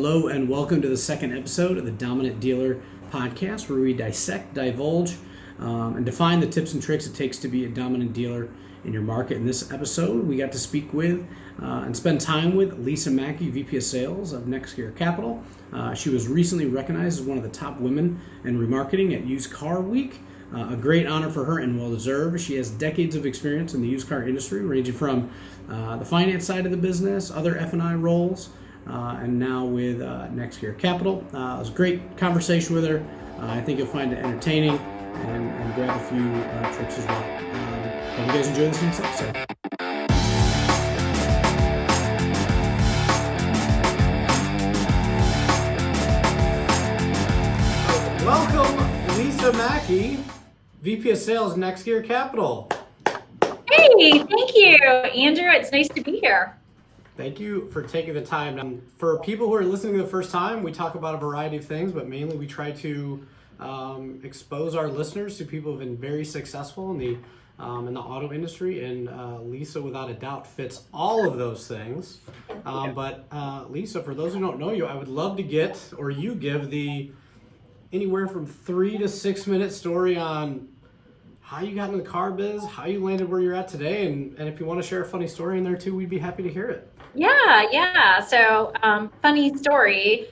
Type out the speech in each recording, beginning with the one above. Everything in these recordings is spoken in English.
Hello and welcome to the second episode of the Dominant Dealer podcast, where we dissect, divulge, and define the tips and tricks it takes to be a dominant dealer in your market. In this episode, we got to speak with and spend time with Lisa Mackey, VP of Sales of Next Gear Capital. She was recently recognized as one of the top women in remarketing at Used Car Week. A great honor for her and well-deserved. She has decades of experience in the used car industry, ranging from the finance side of the business, other F&I roles, and now with Next Gear Capital. It was a great conversation with her. I think you'll find it entertaining and grab a few tricks as well. Hope you guys enjoy this next episode. Welcome, Lisa Mackey, VP of Sales, Next Gear Capital. Hey, thank you, Andrew. It's nice to be here. Thank you for taking the time. For people who are listening the first time, we talk about a variety of things, but mainly we try to expose our listeners to people who have been very successful in the auto industry. And Lisa, without a doubt, fits all of those things. But Lisa, for those who don't know you, I would love to give the anywhere from 3 to 6 minute story on how you got into the car biz, how you landed where you're at today, and if you want to share a funny story in there too, we'd be happy to hear it. Yeah. So, funny story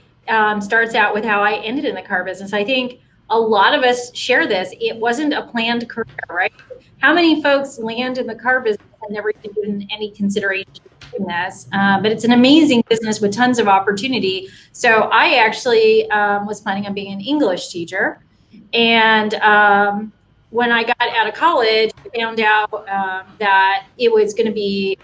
starts out with how I ended in the car business. I think a lot of us share this. It wasn't a planned career, right? How many folks land in the car business and never given any consideration in this? But it's an amazing business with tons of opportunity. So I actually was planning on being an English teacher. And when I got out of college, I found out that it was going to be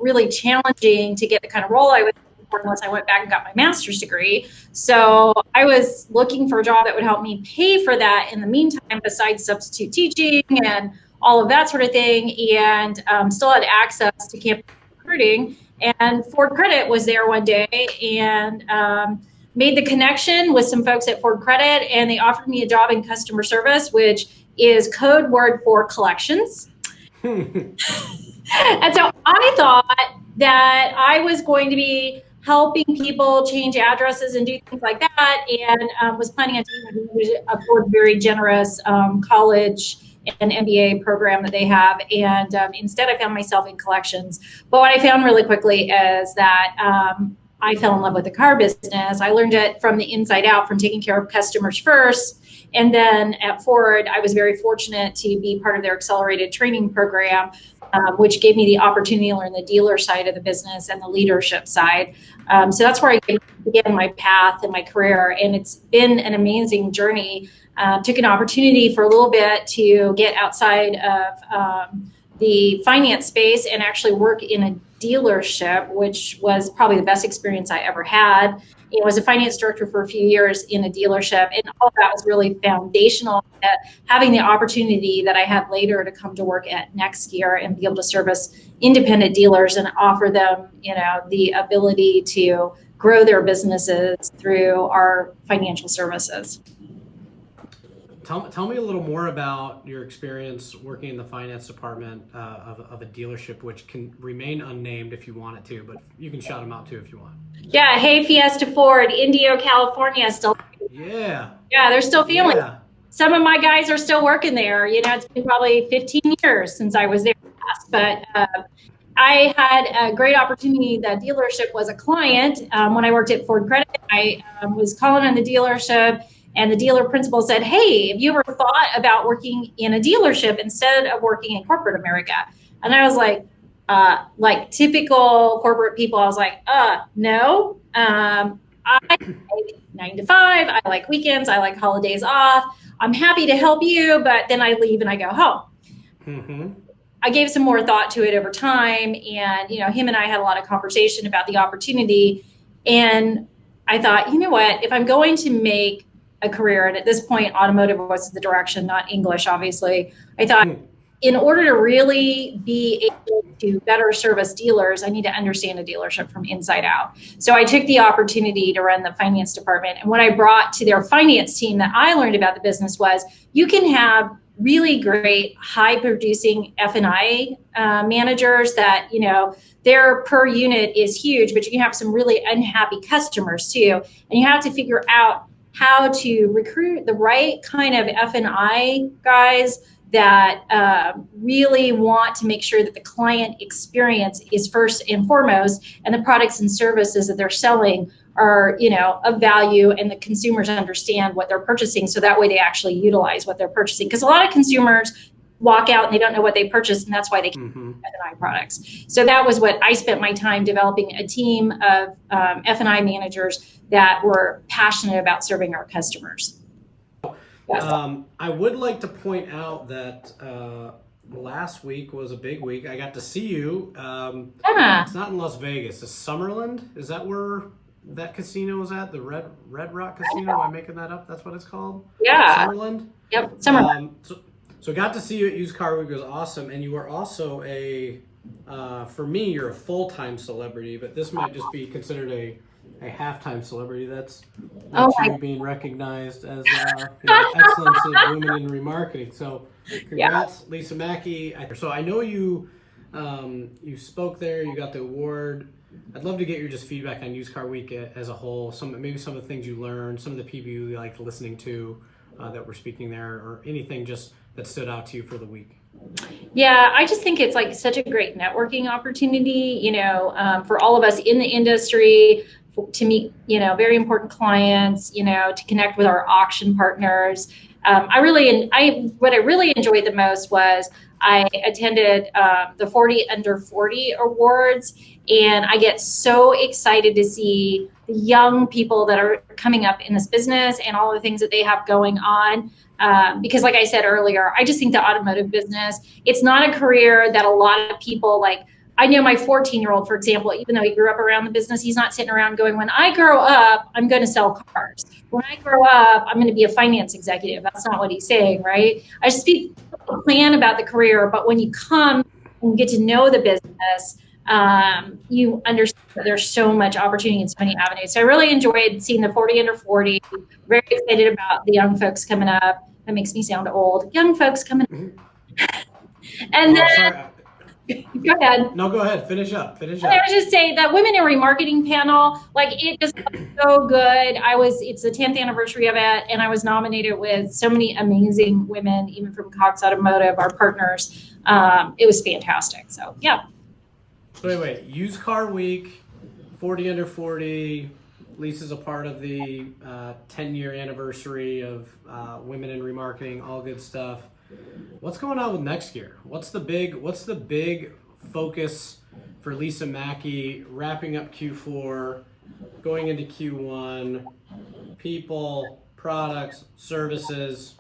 really challenging to get the kind of role I was looking for unless I went back and got my master's degree. So I was looking for a job that would help me pay for that in the meantime, besides substitute teaching and all of that sort of thing, and still had access to campus recruiting. And Ford Credit was there one day and made the connection with some folks at Ford Credit, and they offered me a job in customer service, which is code word for collections. And so I thought that I was going to be helping people change addresses and do things like that, and was planning on taking a Ford very generous college and MBA program that they have. And instead I found myself in collections. But what I found really quickly is that I fell in love with the car business. I learned it from the inside out, from taking care of customers first. And then at Ford, I was very fortunate to be part of their accelerated training program, which gave me the opportunity to learn the dealer side of the business and the leadership side. So that's where I began my path and my career. And it's been an amazing journey. Took an opportunity for a little bit to get outside of the finance space and actually work in a dealership, which was probably the best experience I ever had. I was a finance director for a few years in a dealership, and all of that was really foundational to having the opportunity that I had later to come to work at Next Gear and be able to service independent dealers and offer them, the ability to grow their businesses through our financial services. Tell me a little more about your experience working in the finance department of a dealership, which can remain unnamed if you want it to, but you can shout them out too if you want. Yeah, hey Fiesta Ford, Indio, California, still. Yeah, they're still feeling. Yeah. Some of my guys are still working there. It's been probably 15 years since I was there last, but I had a great opportunity. The dealership was a client when I worked at Ford Credit. I was calling on the dealership. And the dealer principal said, hey, have you ever thought about working in a dealership instead of working in corporate America? And I was like typical corporate people, I was like, no. I like 9 to 5. I like weekends. I like holidays off. I'm happy to help you, but then I leave and I go home. Mm-hmm. I gave some more thought to it over time. And, him and I had a lot of conversation about the opportunity. And I thought, you know what, if I'm going to make a career, and at this point automotive was the direction, not English obviously, I thought in order to really be able to better service dealers, I need to understand a dealership from inside out. So I took the opportunity to run the finance department, and what I brought to their finance team that I learned about the business was you can have really great high producing F&I managers that, their per unit is huge, but you can have some really unhappy customers too. And you have to figure out how to recruit the right kind of F&I guys that really want to make sure that the client experience is first and foremost, and the products and services that they're selling are, of value, and the consumers understand what they're purchasing, so that way they actually utilize what they're purchasing. Because a lot of consumers walk out and they don't know what they purchased, and that's why they can't F&I products. So that was what I spent my time developing, a team of F&I managers that were passionate about serving our customers. Yes. I would like to point out that last week was a big week. I got to see you. It's not in Las Vegas. It's Summerlin. Is that where that casino is at? The Red Rock Casino? Am I making that up? That's what it's called? Yeah. Summerlin? Yep, Summerlin. So got to see you at Used Car Week. It was awesome. And you were also for me, you're a full-time celebrity, but this might just be considered a half-time celebrity. That's you being recognized as excellence in women in remarketing. So congrats, Lisa Mackey. So I know you spoke there, you got the award. I'd love to get your just feedback on Used Car Week as a whole, maybe some of the things you learned, some of the people you liked listening to that were speaking there, or anything just that stood out to you for the week. Yeah, I just think it's like such a great networking opportunity, for all of us in the industry, to meet, very important clients, to connect with our auction partners. What I really enjoyed the most was I attended the 40 Under 40 Awards, and I get so excited to see the young people that are coming up in this business and all the things that they have going on. Because like I said earlier, I just think the automotive business, it's not a career that a lot of people like. I know my 14-year-old, for example, even though he grew up around the business, he's not sitting around going, when I grow up, I'm going to sell cars. When I grow up, I'm going to be a finance executive. That's not what he's saying, right? I speak plan about the career, but when you come and get to know the business, you understand that there's so much opportunity in so many avenues. So I really enjoyed seeing the 40 Under 40. Very excited about the young folks coming up. That makes me sound old. Young folks coming up. And then... Go ahead. No, go ahead. Finish up. I was just saying that Women in Remarketing panel, it just was so good. It's the 10th anniversary of it, and I was nominated with so many amazing women, even from Cox Automotive, our partners. It was fantastic. So, yeah. So anyway, Used Car Week, 40 Under 40. Lisa's a part of the 10-year anniversary of Women in Remarketing, all good stuff. What's going on with next year? What's the big focus for Lisa Mackey wrapping up Q4, going into Q1? People, products, services,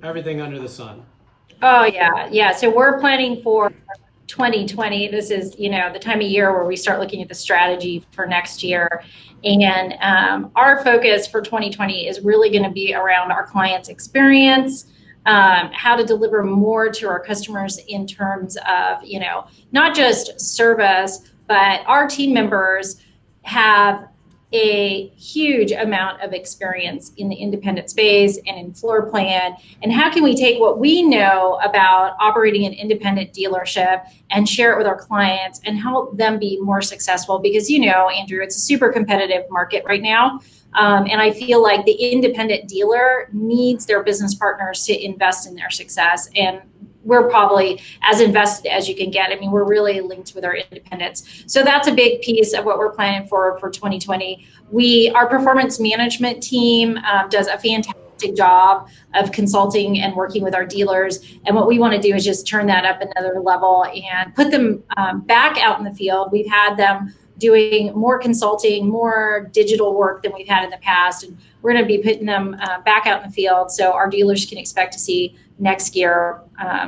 everything under the sun. Oh yeah. So we're planning for 2020. This is, the time of year where we start looking at the strategy for next year. And our focus for 2020 is really going to be around our clients' experience. How to deliver more to our customers in terms of, not just service, but our team members have a huge amount of experience in the independent space and in floor plan. And how can we take what we know about operating an independent dealership and share it with our clients and help them be more successful? Because, Andrew, it's a super competitive market right now. And I feel like the independent dealer needs their business partners to invest in their success. And we're probably as invested as you can get. I mean, we're really linked with our independents. So that's a big piece of what we're planning for 2020. Our performance management team does a fantastic job of consulting and working with our dealers. And what we want to do is just turn that up another level and put them back out in the field. We've had them doing more consulting, more digital work than we've had in the past. And we're going to be putting them back out in the field so our dealers can expect to see next year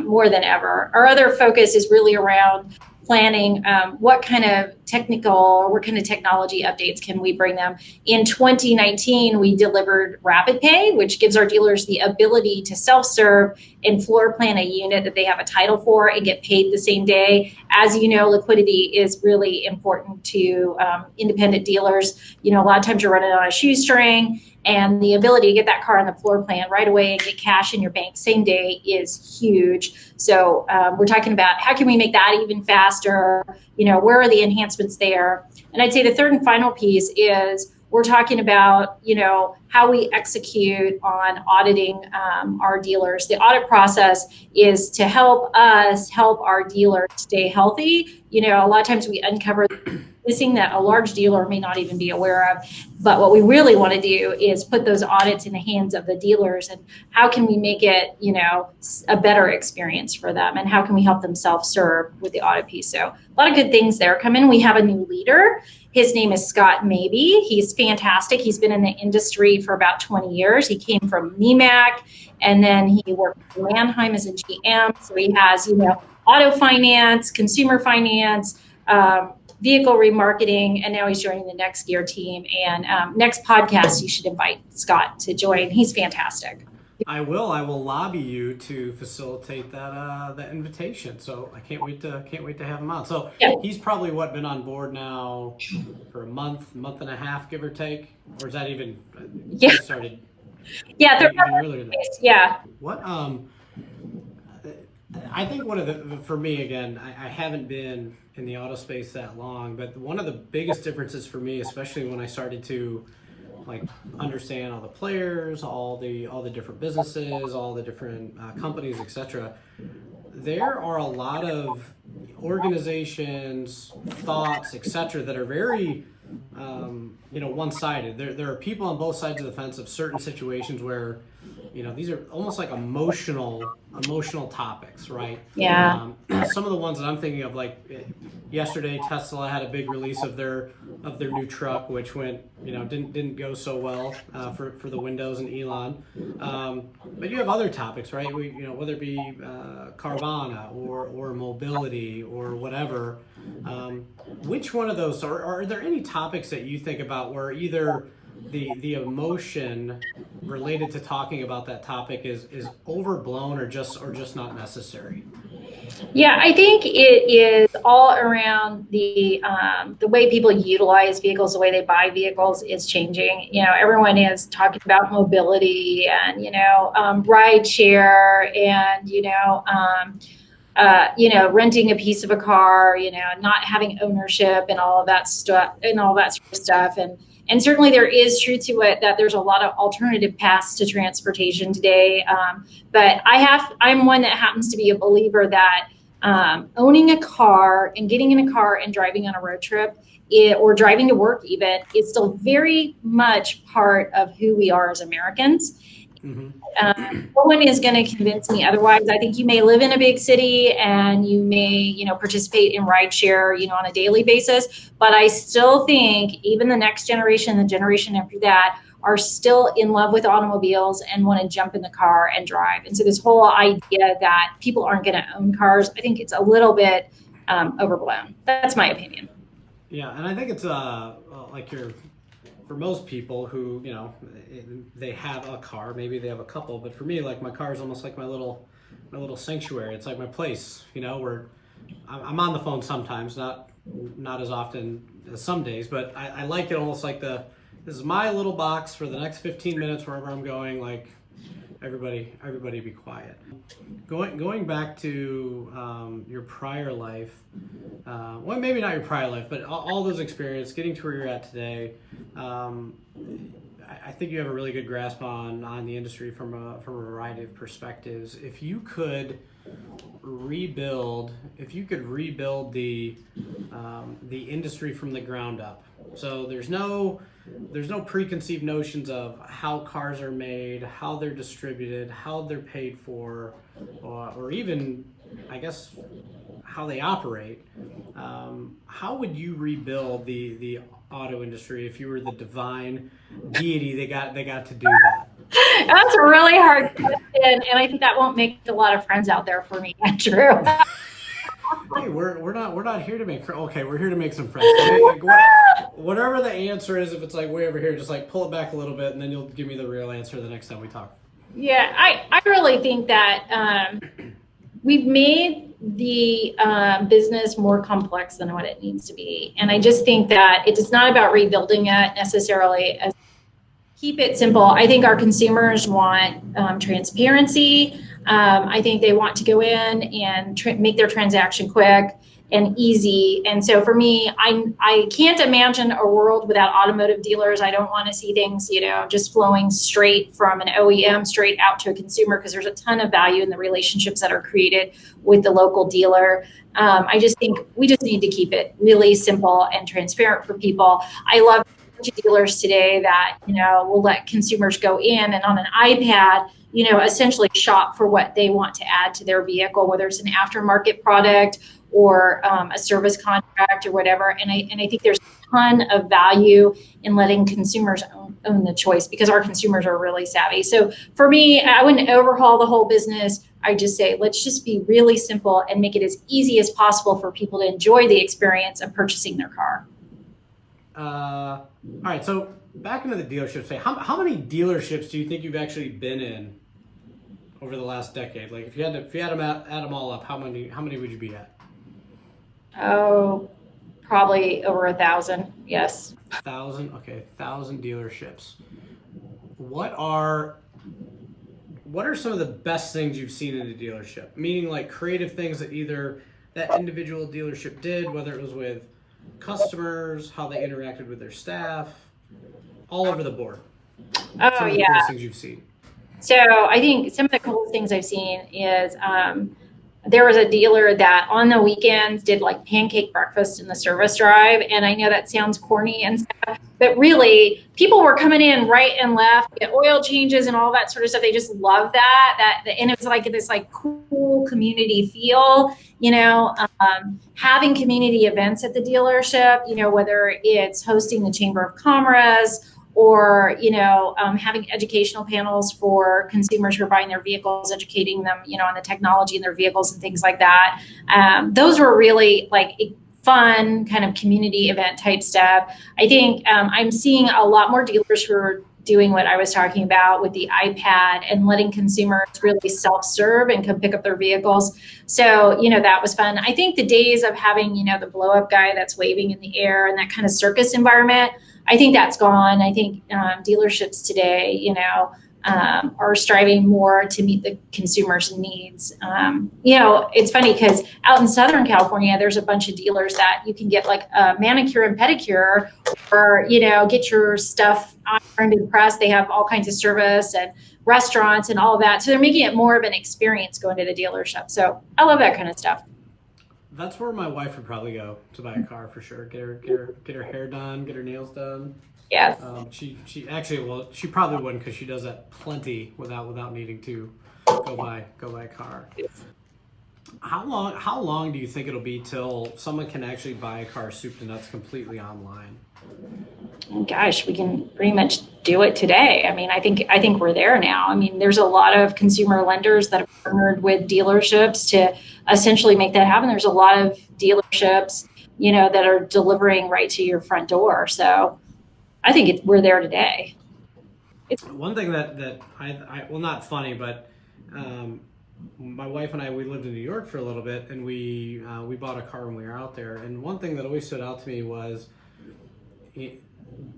more than ever. Our other focus is really around planning what kind of technology updates can we bring them. In 2019, we delivered Rapid Pay, which gives our dealers the ability to self-serve and floor plan a unit that they have a title for and get paid the same day. As you know, liquidity is really important to independent dealers. A lot of times you're running on a shoestring, And the ability to get that car on the floor plan right away and get cash in your bank same day is huge. So we're talking about how can we make that even faster? Where are the enhancements there? And I'd say the third and final piece is we're talking about, how we execute on auditing our dealers. The audit process is to help us help our dealers stay healthy. A lot of times we uncover missing that a large dealer may not even be aware of. But what we really want to do is put those audits in the hands of the dealers, and how can we make it, a better experience for them, and how can we help them self-serve with the audit piece. So a lot of good things there come in. We have a new leader. His name is Scott Maybe. He's fantastic. He's been in the industry for about 20 years. He came from NEMAC, and then he worked for Manheim as a GM. So he has, auto finance, consumer finance, vehicle remarketing, and now he's joining the Next Gear team. And next podcast, you should invite Scott to join. He's fantastic. I will lobby you to facilitate that invitation. So I can't wait to have him on. So yeah. He's probably been on board now for a month and a half, give or take, or is that even started? Yeah, even earlier than that. Yeah. What I think one of the, for me again, I haven't been in the auto space that long, but one of the biggest differences for me, especially when I started to understand all the players, all the different businesses, all the different companies, etc. There are a lot of organizations, thoughts, etc. that are very one-sided. There are people on both sides of the fence of certain situations where these are almost like emotional topics, right? Yeah. Some of the ones that I'm thinking of, like yesterday, Tesla had a big release of their new truck, which went, didn't go so well for the Windows and Elon. But you have other topics, right? Whether it be Carvana or mobility or whatever. Which one of those, or are there any topics that you think about where either the emotion related to talking about that topic is overblown or just not necessary? Yeah, I think it is all around the way people utilize vehicles, the way they buy vehicles is changing. Everyone is talking about mobility and ride share and renting a piece of a car, not having ownership and all of that stuff and all that sort of stuff. And certainly there is truth to it that there's a lot of alternative paths to transportation today. But I'm one that happens to be a believer that owning a car and getting in a car and driving on a road trip or driving to work even is still very much part of who we are as Americans. Mm-hmm. No one is going to convince me otherwise. I think you may live in a big city and you may, participate in rideshare, on a daily basis. But I still think even the next generation, the generation after that, are still in love with automobiles and want to jump in the car and drive. And so this whole idea that people aren't going to own cars, I think it's a little bit overblown. That's my opinion. Yeah, and I think it's for most people who, they have a car, maybe they have a couple, but for me, my car is almost like my little sanctuary. It's like my place, where I'm on the phone sometimes, not as often as some days, but I like it almost like this is my little box for the next 15 minutes wherever I'm going, everybody be quiet. Going back to your prior life, well, maybe not your prior life, but all those experiences, getting to where you're at today, I think you have a really good grasp on the industry from a variety of perspectives. If you could rebuild the industry from the ground up, so there's no preconceived notions of how cars are made, how they're distributed, how they're paid for, or even, I guess, how they operate. How would you rebuild the auto industry if you were the divine deity they got to do that? That's a really hard question, and I think that won't make a lot of friends out there for me, Andrew. Hey, we're not here to make. Okay, we're here to make some friends. Whatever the answer is, if it's way over here, just pull it back a little bit, and then you'll give me the real answer the next time we talk. Yeah, I really think that we've made the business more complex than what it needs to be, and I just think that it is not about rebuilding it necessarily as keep it simple. I think our consumers want transparency. I think they want to go in and make their transaction quick and easy. And so for me, I can't imagine a world without automotive dealers. I don't want to see things, just flowing straight from an OEM straight out to a consumer, because there's a ton of value in the relationships that are created with the local dealer. I just think we just need to keep it really simple and transparent for people. I love dealers today that will let consumers go in and on an iPad essentially shop for what they want to add to their vehicle, whether it's an aftermarket product or a service contract or whatever. And I think there's a ton of value in letting consumers own the choice, because our consumers are really savvy. So for me, I wouldn't overhaul the whole business. I just say, let's just be really simple and make it as easy as possible for people to enjoy the experience of purchasing their car. All right, so back into the dealerships. Say, how many dealerships do you think you've actually been in over the last decade? Like, if you had them add them all up, how many would you be at? Oh, probably over 1,000. Yes. 1,000. Okay, 1,000 dealerships. What are some of the best things you've seen in a dealership? Meaning, like, creative things that either that individual dealership did, whether it was with customers, how they interacted with their staff, all over the board. Oh, some of the yeah. coolest things you've seen. So I think some of the coolest things I've seen is there was a dealer that on the weekends did like pancake breakfast in the service drive. And I know that sounds corny and stuff, but really people were coming in right and left, get oil changes and all that sort of stuff. They just love that, and it was like this like cool community feel, having community events at the dealership, whether it's hosting the Chamber of Commerce or having educational panels for consumers who are buying their vehicles, educating them on the technology in their vehicles and things like that. Those were really like fun kind of community event type stuff. I think I'm seeing a lot more dealers who are doing what I was talking about with the iPad and letting consumers really self-serve and come pick up their vehicles. So, that was fun. I think the days of having, the blow up guy that's waving in the air and that kind of circus environment, I think that's gone. I think dealerships today, are striving more to meet the consumer's needs. It's funny because out in Southern California, there's a bunch of dealers that you can get like a manicure and pedicure, or, get your stuff ironed and pressed. They have all kinds of service and restaurants and all of that. So they're making it more of an experience going to the dealership. So I love that kind of stuff. That's where my wife would probably go to buy a car for sure. Get her hair done, get her nails done. Yes. She actually, she probably wouldn't, because she does that plenty without needing to go buy a car. Yes. How long do you think it'll be till someone can actually buy a car soup to nuts completely online? Gosh, we can pretty much do it today. I mean, I think we're there now. I mean, there's a lot of consumer lenders that have partnered with dealerships to essentially make that happen. There's a lot of dealerships, that are delivering right to your front door. So I think we're there today. One thing that I well, not funny, but my wife and I, we lived in New York for a little bit, and we bought a car when we were out there. And one thing that always stood out to me was,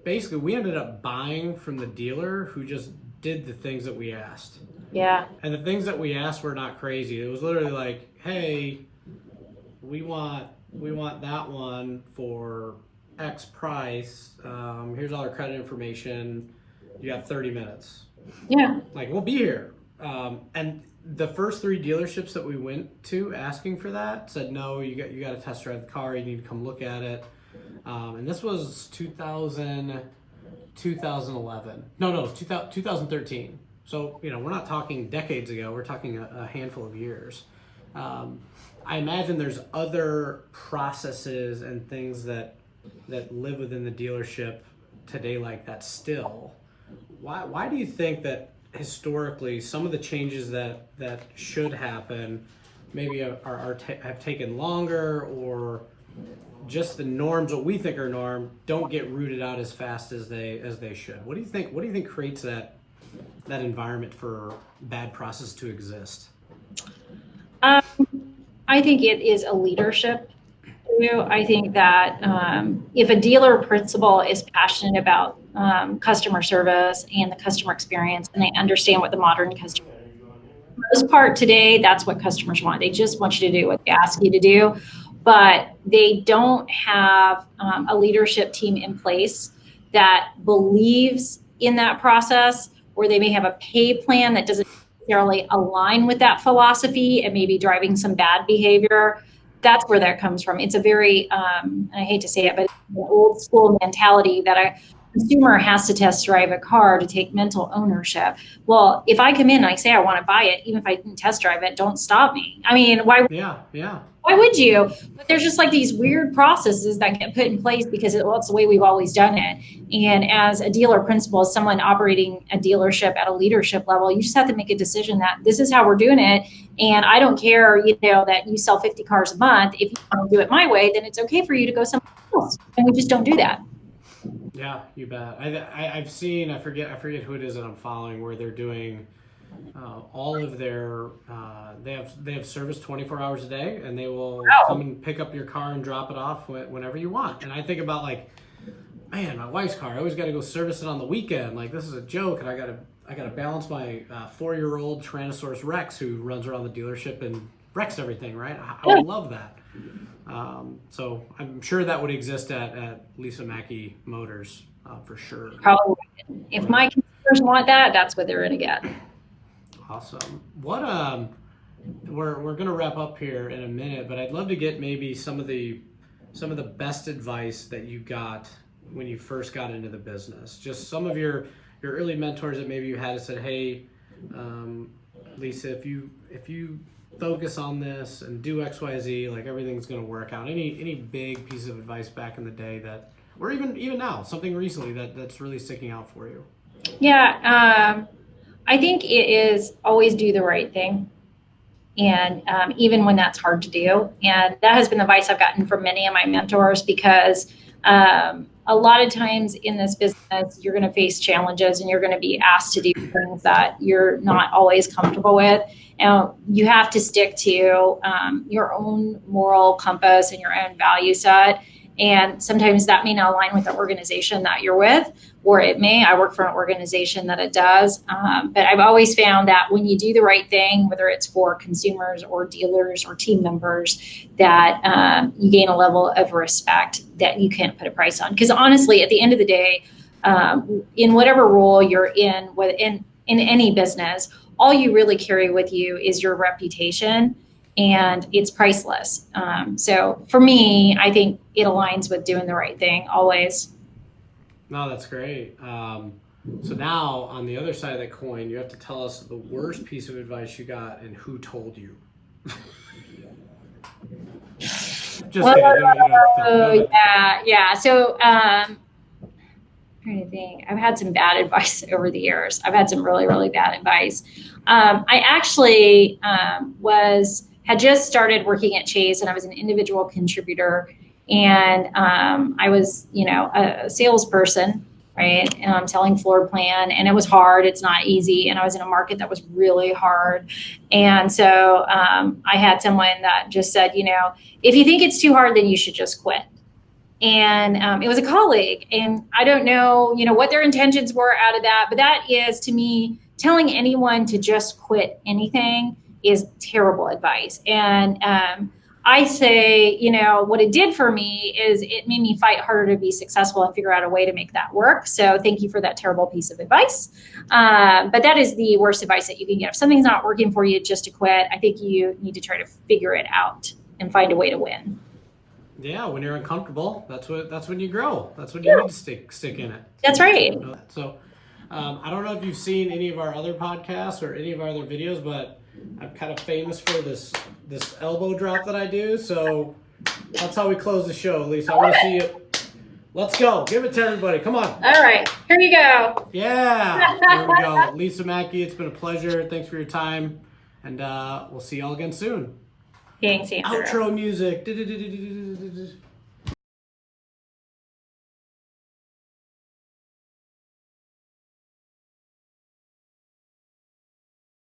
basically, we ended up buying from the dealer who just did the things that we asked. Yeah. And the things that we asked were not crazy. It was literally like, hey, we want that one for X price. Here's all our credit information. You got 30 minutes. Yeah. Like, we'll be here. And the first 3 dealerships that we went to asking for that said, no, you got to test drive the car. You need to come look at it. And this was 2011. No, it was 2013. So, we're not talking decades ago. We're talking a handful of years. I imagine there's other processes and things that live within the dealership today like that still. Why do you think that historically some of the changes that should happen maybe have taken longer, or just the norms, what we think are norm, don't get rooted out as fast as they should? What do you think creates that environment for bad process to exist? I think it is a leadership issue. I think that if a dealer principal is passionate about customer service and the customer experience, and they understand what the modern customer. For the most part today, that's what customers want. They just want you to do what they ask you to do, but they don't have a leadership team in place that believes in that process, or they may have a pay plan that doesn't necessarily align with that philosophy and maybe driving some bad behavior. That's where that comes from. It's a very, and I hate to say it, but it's an old school mentality that a consumer has to test drive a car to take mental ownership. Well, if I come in and I say I want to buy it, even if I didn't test drive it, don't stop me. I mean, why would you? But there's just like these weird processes that get put in place because it's the way we've always done it. And as a dealer principal, as someone operating a dealership at a leadership level, you just have to make a decision that this is how we're doing it. And I don't care, that you sell 50 cars a month. If you want to do it my way, then it's okay for you to go somewhere else. And we just don't do that. Yeah, you bet. I've seen, I forget who it is that I'm following, where they're doing all of their they have service 24 hours a day, and they will come and pick up your car and drop it off whenever you want. And I think about like, man, my wife's car, I always got to go service it on the weekend. Like, this is a joke, and I gotta balance my 4-year-old Tyrannosaurus Rex who runs around the dealership and wrecks everything. Right? I would love that. So I'm sure that would exist at Lisa Mackey Motors for sure. Probably. If my consumers want that, that's what they're going to get. Awesome. What we're going to wrap up here in a minute, but I'd love to get maybe some of the best advice that you got when you first got into the business. Just some of your early mentors that maybe you had that said, "Hey, Lisa, if you focus on this and do XYZ, like everything's going to work out." Any big piece of advice back in the day that, or even now, something recently that's really sticking out for you? Yeah, I think it is always do the right thing. And even when that's hard to do. And that has been the advice I've gotten from many of my mentors, because a lot of times in this business, you're going to face challenges and you're going to be asked to do things that you're not always comfortable with. And you have to stick to your own moral compass and your own value set. And sometimes that may not align with the organization that you're with, or it may. I work for an organization that it does. But I've always found that when you do the right thing, whether it's for consumers or dealers or team members, that you gain a level of respect that you can't put a price on. Because honestly, at the end of the day, in whatever role you're in any business, all you really carry with you is your reputation. And it's priceless. So for me, I think it aligns with doing the right thing always. No, that's great. So now on the other side of the coin, you have to tell us the worst piece of advice you got and who told you. Just kidding. Yeah. So I'm trying to think. I've had some bad advice over the years. I've had some really, really bad advice. I actually had just started working at Chase, and I was an individual contributor, and I was, a salesperson, right? Selling floor plan, and it was hard. It's not easy. And I was in a market that was really hard. And so I had someone that just said, if you think it's too hard, then you should just quit. And it was a colleague, and I don't know, what their intentions were out of that, but that is, to me, telling anyone to just quit anything is terrible advice. And I say, what it did for me is it made me fight harder to be successful and figure out a way to make that work. So thank you for that terrible piece of advice. But that is the worst advice that you can get. If something's not working for you, just to quit, I think you need to try to figure it out and find a way to win. Yeah, when you're uncomfortable, that's when you grow. That's when you need to stick in it. That's right. So I don't know if you've seen any of our other podcasts or any of our other videos, but I'm kind of famous for this elbow drop that I do. So that's how we close the show, Lisa. I want to see you. Let's go. Give it to everybody. Come on. All right. Here you go. Yeah. There we go. Lisa Mackey, it's been a pleasure. Thanks for your time. And we'll see y'all again soon. Thanks, Andrew. Outro music.